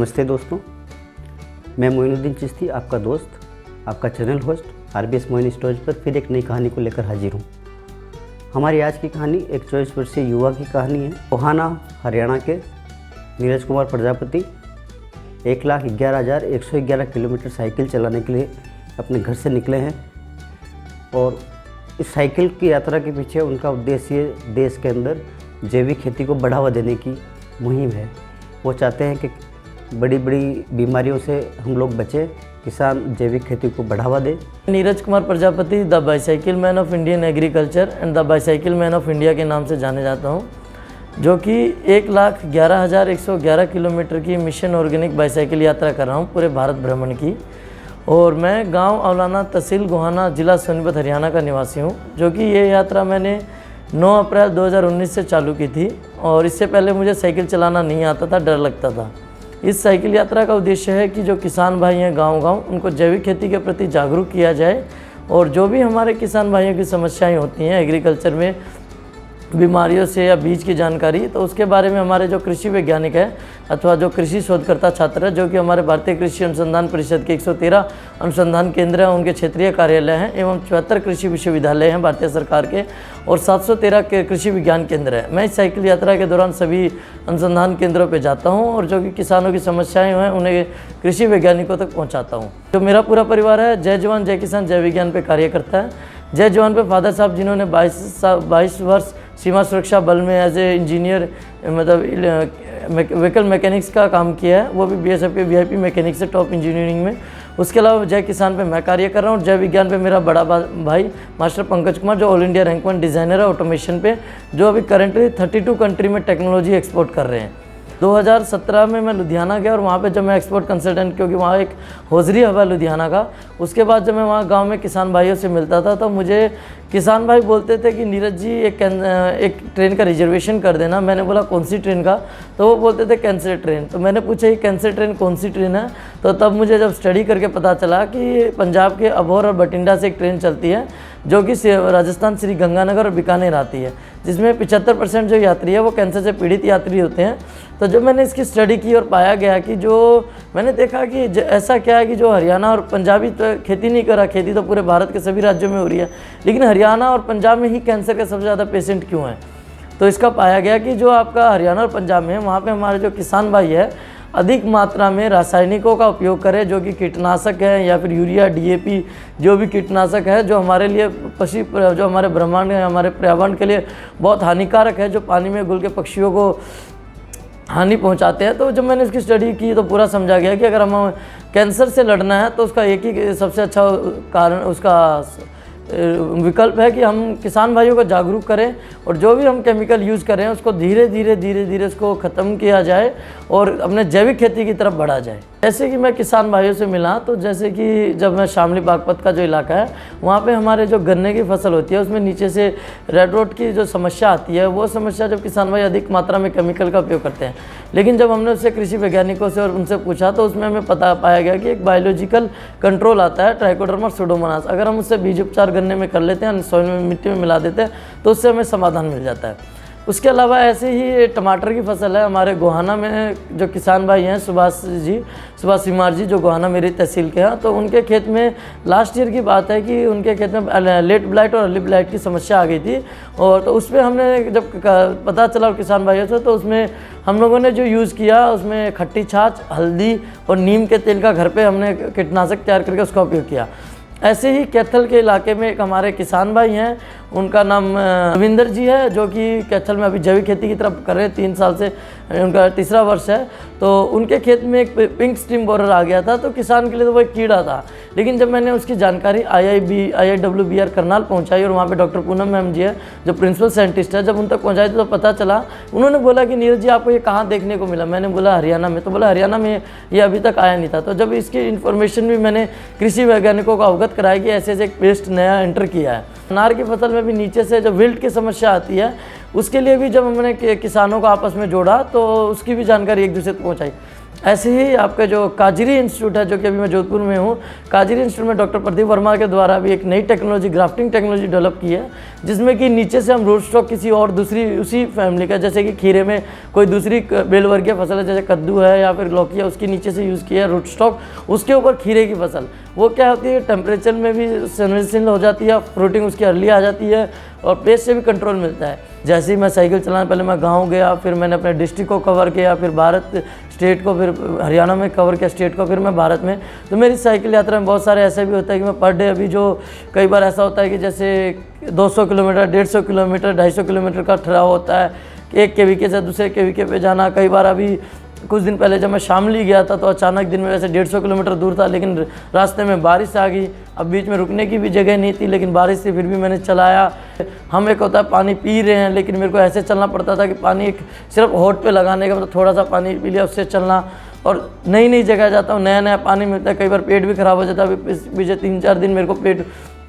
नमस्ते दोस्तों, मैं मोइनुद्दीन चिश्ती, आपका दोस्त, आपका channel host RBS Moin stories पर फिर एक नई कहानी को लेकर हाजिर हूँ। हमारी आज की कहानी एक 24 वर्षीय युवा की कहानी है। गोहाना हरियाणा के नीरज कुमार प्रजापति 1,11,111 किलोमीटर साइकिल चलाने के लिए अपने घर से निकले हैं और इस साइकिल की यात्रा के पीछे उनका उद्देश्य देश के अंदर जैविक खेती को बढ़ावा देने की मुहिम है। वो चाहते हैं कि बड़ी बड़ी बीमारियों से हम लोग बचें, किसान जैविक खेती को बढ़ावा दें। Neeraj Kumar Prajapati the bicycle man of Indian agriculture and the bicycle man of India के नाम से जाने जाता हूँ, जो कि 1,11,111 किलोमीटर की मिशन ऑर्गेनिक बाईसाइकिल यात्रा कर रहा हूँ पूरे भारत भ्रमण की। और मैं गांव अवलाना, तहसील गोहाना, जिला सोनीपत, हरियाणा का निवासी हूँ, जो कि ये यात्रा मैंने 9 अप्रैल 2019 से चालू की थी। और इससे पहले मुझे साइकिल चलाना नहीं आता था, डर लगता था। इस साइकिल यात्रा का उद्देश्य है कि जो किसान भाई हैं गांव-गांव, उनको जैविक खेती के प्रति जागरूक किया जाए और जो भी हमारे किसान भाइयों की समस्याएं होती हैं एग्रीकल्चर में, बीमारियों से या बीज की जानकारी, तो उसके बारे में हमारे जो कृषि वैज्ञानिक है अथवा जो कृषि शोधकर्ता छात्र है, जो कि हमारे भारतीय कृषि अनुसंधान परिषद के 113 अनुसंधान केंद्र हैं, उनके क्षेत्रीय कार्यालय हैं एवं 74 कृषि विश्वविद्यालय हैं भारतीय सरकार के और 713 के कृषि विज्ञान केंद्र है। मैं इस साइकिल यात्रा के दौरान सभी अनुसंधान केंद्रों पर जाता हूँ और जो कि किसानों की समस्याएँ हैं उन्हें कृषि वैज्ञानिकों तक पहुँचाता हूँ। जो मेरा पूरा परिवार है जय जवान जय किसान जय विज्ञान पर कार्य करता है। जय जवान पे फादर साहब, जिन्होंने 22 वर्ष सीमा सुरक्षा बल में एज ए इंजीनियर, मतलब व्हीकल मैकेनिक्स का काम किया है, वो भी बीएसएफ के वीआईपी मैकेनिक्स से टॉप इंजीनियरिंग में। उसके अलावा जय किसान पे मैं कार्य कर रहा हूँ। जय विज्ञान पे मेरा बड़ा भाई मास्टर पंकज कुमार, जो ऑल इंडिया रैंक 1 डिज़ाइनर है ऑटोमेशन पे, जो अभी करेंटली 32 कंट्री में टेक्नोलॉजी एक्सपोर्ट कर रहे हैं। 2017 में मैं लुधियाना गया और वहाँ पे जब मैं एक्सपोर्ट कंसल्टेंट, क्योंकि वहाँ एक हौजरी हवा लुधियाना का, उसके बाद जब मैं वहाँ गांव में किसान भाइयों से मिलता था तो मुझे किसान भाई बोलते थे कि नीरज जी एक ट्रेन का रिजर्वेशन कर देना। मैंने बोला कौन सी ट्रेन का? तो वो बोलते थे कैंसर ट्रेन। तो मैंने पूछा ये कैंसर ट्रेन कौन सी ट्रेन है? तो तब मुझे जब स्टडी करके पता चला कि पंजाब के अबोहर और बठिंडा से एक ट्रेन चलती है जो कि राजस्थान श्री गंगानगर और बीकानेर आती है, जिसमें 75% जो यात्री है वो कैंसर से पीड़ित यात्री होते हैं। तो जब मैंने इसकी स्टडी की और पाया गया कि जो मैंने देखा कि ऐसा क्या है कि जो हरियाणा और पंजाबी तो खेती नहीं कर रहा, खेती तो पूरे भारत के सभी राज्यों में हो रही है, लेकिन हरियाणा और पंजाब में ही कैंसर के सबसे ज़्यादा पेशेंट क्यों हैं? तो इसका पाया गया कि जो आपका हरियाणा और पंजाब में है, वहाँ पे हमारे जो किसान भाई है अधिक मात्रा में रासायनिकों का उपयोग करें, जो कि कीटनाशक है या फिर यूरिया, डीएपी, जो भी कीटनाशक है, जो हमारे लिए जो हमारे ब्रह्मांड है, हमारे पर्यावरण के लिए बहुत हानिकारक है, जो पानी में घुल के पक्षियों को हानि पहुंचाते हैं। तो जब मैंने इसकी स्टडी की तो पूरा समझा गया कि अगर हम कैंसर से लड़ना है तो उसका एक ही सबसे अच्छा कारण, उसका विकल्प है कि हम किसान भाइयों को जागरूक करें और जो भी हम केमिकल यूज़ कर रहे हैं उसको धीरे धीरे उसको ख़त्म किया जाए और अपने जैविक खेती की तरफ बढ़ा जाए। जैसे कि मैं किसान भाइयों से मिला तो जैसे कि जब मैं शामली बागपत का जो इलाका है वहाँ पे हमारे जो गन्ने की फसल होती है उसमें नीचे से रेड रोट की जो समस्या आती है, वो समस्या जब किसान भाई अधिक मात्रा में केमिकल का उपयोग करते हैं, लेकिन जब हमने उससे कृषि वैज्ञानिकों से और उनसे पूछा तो उसमें हमें पाया गया कि एक बायोलॉजिकल कंट्रोल आता है, ट्राइकोडर्मा सुडोमोनास। अगर हम उससे बीज उपचार गन्ने में कर लेते हैं, सॉइल में, मिट्टी में मिला देते हैं तो उससे हमें समाधान मिल जाता है। उसके अलावा ऐसे ही टमाटर की फसल है हमारे गोहाना में, जो किसान भाई हैं सुभाष सिमार जी, जो गोहाना मेरी तहसील के हैं, तो उनके खेत में लास्ट ईयर की बात है कि उनके खेत में लेट ब्लाइट और अर्ली ब्लाइट की समस्या आ गई थी। और तो उस पर हमने जब पता चला किसान भाइयों से, तो उसमें हम लोगों ने जो यूज़ किया उसमें खट्टी छाछ, हल्दी और नीम के तेल का घर पर हमने कीटनाशक तैयार करके उसका उपयोग किया। ऐसे ही कैथल के इलाके में एक हमारे किसान भाई हैं, उनका नाम रविंदर जी है, जो कि कैथल में अभी जैविक खेती की तरफ कर रहे हैं, 3 साल से उनका तीसरा वर्ष है। तो उनके खेत में एक पिंक स्टीम बोरर आ गया था, तो किसान के लिए तो वो एक कीड़ा था, लेकिन जब मैंने उसकी जानकारी IIWBR करनाल पहुंचाई और वहाँ पे डॉक्टर पूनम मैम जी है जो प्रिंसिपल साइंटिस्ट है, जब उन तक पहुँचाई तो पता चला, उन्होंने बोला कि नीरज जी आपको ये कहाँ देखने को मिला? मैंने बोला हरियाणा में। तो बोला हरियाणा में ये अभी तक आया नहीं था। तो जब इसकी इन्फॉर्मेशन भी मैंने कृषि वैज्ञानिकों को अवगत कराया कि ऐसे एक पेस्ट नया एंटर किया है। अनार की फसल में भी नीचे से जो विल्ट की समस्या आती है, उसके लिए भी जब हमने किसानों को आपस में जोड़ा तो उसकी भी जानकारी एक दूसरे तक पहुँचाई। ऐसे ही आपका जो काजरी इंस्टीट्यूट है, जो कि अभी मैं जोधपुर में हूँ, काजरी इंस्टीट्यूट में डॉक्टर प्रदीप वर्मा के द्वारा भी एक नई टेक्नोलॉजी, ग्राफ्टिंग टेक्नोलॉजी डेवलप की है, जिसमें कि नीचे से हम रूट स्टॉक किसी और दूसरी उसी फैमिली का, जैसे कि खीरे में कोई दूसरी बेल वर्गीय फसल है, जैसे कद्दू है या फिर लौकी है, उसके नीचे से यूज़ किया है रूट स्टॉक, उसके ऊपर खीरे की फसल। वो क्या होती है, टेम्परेचर में भी संवेदनशील हो जाती है, फ्रूटिंग उसकी अर्ली आ जाती है और पेस्ट से भी कंट्रोल मिलता है। जैसे ही मैं साइकिल चलाने पहले मैं गांव गया, फिर मैंने अपने डिस्ट्रिक्ट को कवर किया, फिर भारत स्टेट को, फिर हरियाणा में कवर किया स्टेट को, फिर मैं भारत में। तो मेरी साइकिल यात्रा में बहुत सारे ऐसे भी होता है कि मैं पर डे, अभी जो कई बार ऐसा होता है कि जैसे 200 किलोमीटर, 150 किलोमीटर, 250 किलोमीटर का ठहराव होता है, एक केवीके से दूसरे केवीके पे जाना। कई बार अभी कुछ दिन पहले जब मैं शामली गया था तो अचानक दिन में, वैसे 150 किलोमीटर दूर था, लेकिन रास्ते में बारिश आ गई। अब बीच में रुकने की भी जगह नहीं थी, लेकिन बारिश थी, फिर भी मैंने चलाया। हम एक होता है पानी पी रहे हैं, लेकिन मेरे को ऐसे चलना पड़ता था कि पानी एक सिर्फ होठ पे लगाने का, मतलब थोड़ा सा पानी पी लिया, उससे चलना। और नई नई जगह जाता हूँ, नया नया पानी मिलता है, कई बार पेट भी ख़राब हो जाता है। अभी पीछे 3-4 दिन मेरे को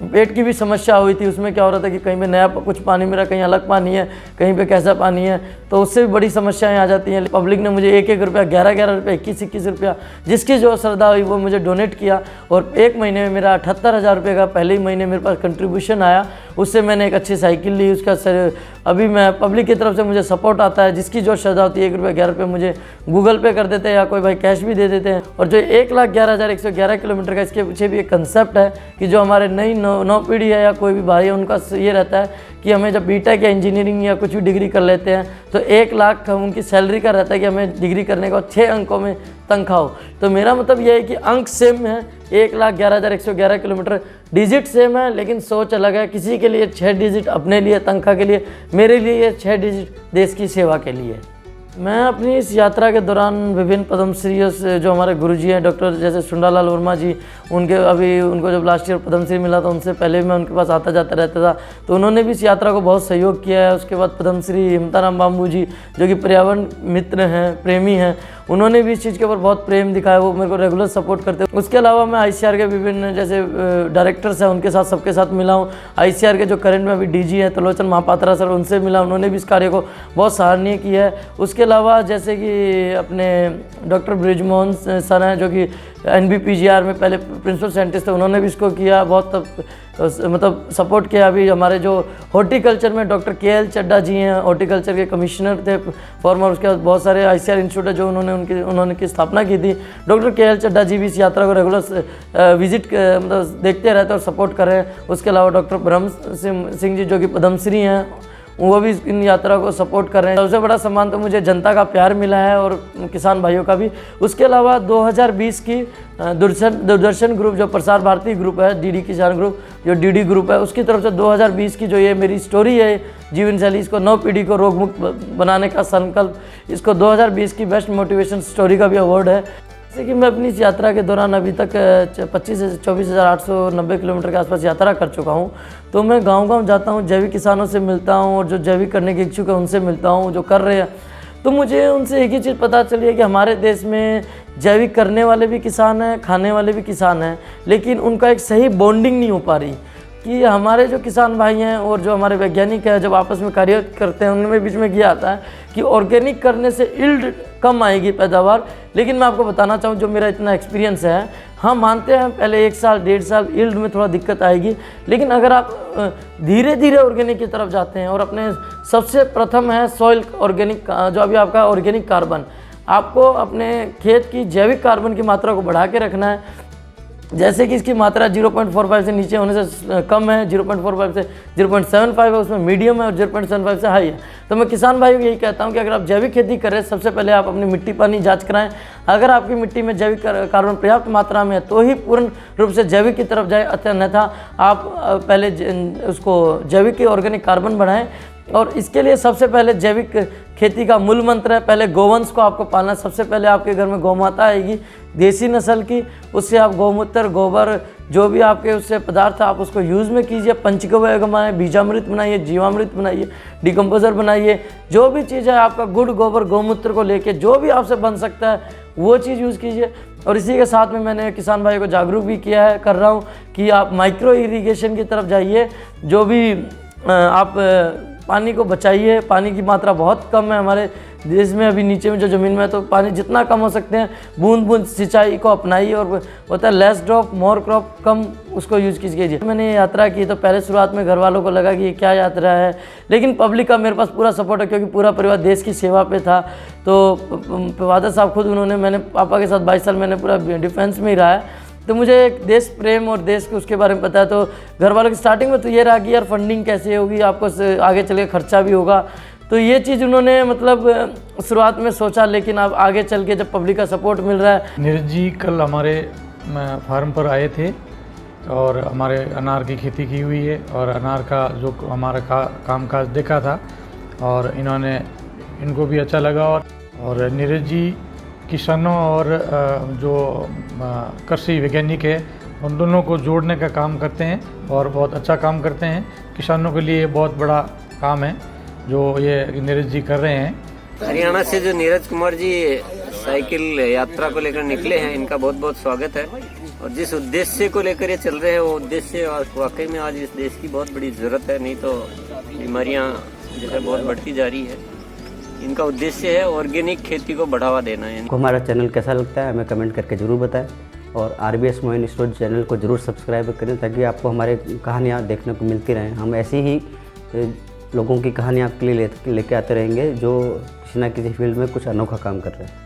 पेट की भी समस्या हुई थी। उसमें क्या हो रहा था कि कहीं पे नया कुछ पानी मेरा, कहीं अलग पानी है, कहीं पे कैसा पानी है, तो उससे भी बड़ी समस्याएं आ जाती हैं। पब्लिक ने मुझे 1-1 रुपया, 11-11 रुपया, 21-21 रुपया, जिसकी जो श्रद्धा हुई वो मुझे डोनेट किया। और एक महीने में मेरा 78,000 रुपये का पहले ही महीने मेरे पास कंट्रीब्यूशन आया। उससे मैंने एक अच्छी साइकिल ली। उसका सर अभी मैं पब्लिक की तरफ से मुझे सपोर्ट आता है, जिसकी जो श्रद्धा होती है, 1 रुपया, 11 रुपये मुझे गूगल पे कर देते हैं या कोई भाई कैश भी दे देते हैं। और जो 1,11,111 किलोमीटर का, इसके पीछे भी एक कंसेप्ट है कि जो हमारे नई नौ पीढ़ी है या कोई भी भाई है, उनका ये रहता है कि हमें जब बीटेक या इंजीनियरिंग या कुछ भी डिग्री कर लेते हैं तो 1 लाख उनकी सैलरी का रहता है कि हमें डिग्री करने के बाद 6 अंकों में तनख्वाह हो। तो मेरा मतलब यह है कि अंक सेम है, 1,11,111 किलोमीटर, डिजिट सेम है, लेकिन सोच अलग है। किसी के लिए 6 डिजिट अपने लिए तनख्वाह के लिए, मेरे लिए 6 डिजिट देश की सेवा के लिए। मैं अपनी इस यात्रा के दौरान विभिन्न पद्मश्रियों से, जो हमारे गुरुजी हैं डॉक्टर जैसे सुंडालाल वर्मा जी, उनको जब लास्ट ईयर पद्मश्री मिला था, उनसे पहले मैं उनके पास आता जाता रहता था, तो उन्होंने भी इस यात्रा को बहुत सहयोग किया है। उसके बाद पद्मश्री हिमताराम बाम्बू जी, जो कि पर्यावरण मित्र हैं, प्रेमी हैं, उन्होंने भी इस चीज़ के ऊपर बहुत प्रेम दिखाया, वो मेरे को रेगुलर सपोर्ट करते हैं। उसके अलावा मैं ICAR के विभिन्न जैसे डायरेक्टर्स हैं, उनके साथ सबके साथ मिला हूँ। ICAR के जो करंट में अभी DG हैं त्रिलोचन महापात्रा सर, उनसे मिला, उन्होंने भी इस कार्य को बहुत सराहनीय किया है। उसके अलावा जैसे कि अपने डॉक्टर ब्रिजमोहन सर हैं, जो कि NBPGR में पहले प्रिंसिपल साइंटिस्ट थे, उन्होंने भी इसको किया, बहुत मतलब सपोर्ट किया। अभी हमारे जो हॉर्टिकल्चर में डॉक्टर KL चड्डा जी हैं, हॉर्टिकल्चर के कमिश्नर थे फॉर्मर। उसके बाद बहुत सारे ICAR इंस्टीट्यूट है जो उन्होंने की स्थापना की थी। डॉक्टर KL चड्डा जी भी इस यात्रा को रेगुलर विजिट मतलब देखते रहते हैं और सपोर्ट कर रहे हैं। उसके अलावा डॉक्टर ब्रह्म सिंह जी, जो कि पद्मश्री हैं, वो भी इन यात्रा को सपोर्ट कर रहे हैं। सबसे बड़ा सम्मान तो मुझे जनता का प्यार मिला है और किसान भाइयों का भी। उसके अलावा 2020 की दूरदर्शन ग्रुप, जो प्रसार भारती ग्रुप है, DD किसान ग्रुप, जो DD ग्रुप है, उसकी तरफ से 2020 की जो ये मेरी स्टोरी है जीवन शैली, इसको नव पीढ़ी को रोग मुक्त बनाने का संकल्प, इसको 2020 की बेस्ट मोटिवेशन स्टोरी का भी अवार्ड है। जैसे कि मैं अपनी इस यात्रा के दौरान अभी तक 25 से 24,890 किलोमीटर के आसपास यात्रा कर चुका हूँ। तो मैं गांव-गांव जाता हूँ, जैविक किसानों से मिलता हूँ और जो जैविक करने के इच्छुक है उनसे मिलता हूँ, जो कर रहे हैं। तो मुझे उनसे एक ही चीज़ पता चली है कि हमारे देश में जैविक करने वाले भी किसान हैं, खाने वाले भी किसान हैं, लेकिन उनका एक सही बॉन्डिंग नहीं हो पा रही। कि हमारे जो किसान भाई हैं और जो हमारे वैज्ञानिक हैं, जब आपस में कार्य करते हैं, उनमें बीच में ये आता है कि ऑर्गेनिक करने से यील्ड कम आएगी, पैदावार। लेकिन मैं आपको बताना चाहूँ, जो मेरा इतना एक्सपीरियंस है, हम मानते हैं पहले 1 साल 1.5 साल यील्ड में थोड़ा दिक्कत आएगी, लेकिन अगर आप धीरे धीरे ऑर्गेनिक की तरफ जाते हैं और अपने सबसे प्रथम है सॉइल ऑर्गेनिक, जो अभी आपका ऑर्गेनिक कार्बन, आपको अपने खेत की जैविक कार्बन की मात्रा को बढ़ा के रखना है। जैसे कि इसकी मात्रा 0.45 से नीचे होने से कम है, 0.45 से 0.75 है, उसमें मीडियम है, और 0.75 से हाई है। तो मैं किसान भाइयों को यही कहता हूं कि अगर आप जैविक खेती करें, सबसे पहले आप अपनी मिट्टी पानी जांच कराएं। अगर आपकी मिट्टी में जैविक कार्बन पर्याप्त मात्रा में है तो ही पूर्ण रूप से जैविक की तरफ जाए, अन्यथा आप पहले उसको जैविक की ऑर्गेनिक कार्बन बढ़ाएं। और इसके लिए सबसे पहले जैविक खेती का मूल मंत्र है, पहले गोवंश को आपको पालना। सबसे पहले आपके घर में गौमाता आएगी देसी नस्ल की, उससे आप गौमूत्र, गोबर, जो भी आपके उससे पदार्थ आप उसको यूज़ में कीजिए। पंचगव्य बनाएं, बीजामृत बनाइए, जीवामृत बनाइए, डिकम्पोजर बनाइए। जो भी चीज़ है आपका गुड़, गोबर, गौमूत्र को लेके जो भी आपसे बन सकता है वो चीज़ यूज़ कीजिए। और इसी के साथ में मैंने किसान भाई को जागरूक भी किया है, कर रहा हूँ कि आप माइक्रो इरीगेशन की तरफ जाइए। जो भी आप पानी को बचाइए। पानी की मात्रा बहुत कम है हमारे देश में, अभी नीचे में जो ज़मीन में है, तो पानी जितना कम हो सकते हैं बूंद बूंद सिंचाई को अपनाइए। और होता है लेस ड्रॉप मोर क्रॉप, कम उसको यूज़ कीजिए। मैंने ये यात्रा की तो पहले शुरुआत में घर वालों को लगा कि ये क्या यात्रा है, लेकिन पब्लिक का मेरे पास पूरा सपोर्ट है, क्योंकि पूरा परिवार देश की सेवा पे था। तो वादर साहब खुद उन्होंने, मैंने पापा के साथ 22 साल मैंने पूरा डिफेंस में ही रहा है, तो मुझे एक देश प्रेम और देश के उसके बारे में पता है। तो घर वालों की स्टार्टिंग में तो ये रहा कि यार फंडिंग कैसे होगी, आपको आगे चल के खर्चा भी होगा, तो ये चीज़ उन्होंने मतलब शुरुआत में सोचा, लेकिन अब आगे चल के जब पब्लिक का सपोर्ट मिल रहा है। नीरज जी कल हमारे फार्म पर आए थे और हमारे अनार की खेती की हुई है और अनार का जो हमारा काम काज देखा था और इनको भी अच्छा लगा। और नीरज जी किसानों और जो कृषि वैज्ञानिक है उन दोनों को जोड़ने का काम करते हैं और बहुत अच्छा काम करते हैं। किसानों के लिए बहुत बड़ा काम है जो ये नीरज जी कर रहे हैं। हरियाणा से जो नीरज कुमार जी साइकिल यात्रा को लेकर निकले हैं, इनका बहुत बहुत स्वागत है। और जिस उद्देश्य को लेकर ये चल रहे हैं वो उद्देश्य वाकई में आज इस देश की बहुत बड़ी ज़रूरत है, नहीं तो बीमारियां जो है बहुत बढ़ती जा रही है। इनका उद्देश्य है ऑर्गेनिक खेती को बढ़ावा देना है। आपको हमारा चैनल कैसा लगता है हमें कमेंट करके ज़रूर बताएं और RBS मोइन स्टोरी चैनल को ज़रूर सब्सक्राइब करें, ताकि आपको हमारे कहानियाँ देखने को मिलती रहें। हम ऐसी ही लोगों की कहानियाँ आपके लिए लेके आते रहेंगे जो किसी ना किसी फील्ड में कुछ अनोखा काम कर रहे हैं।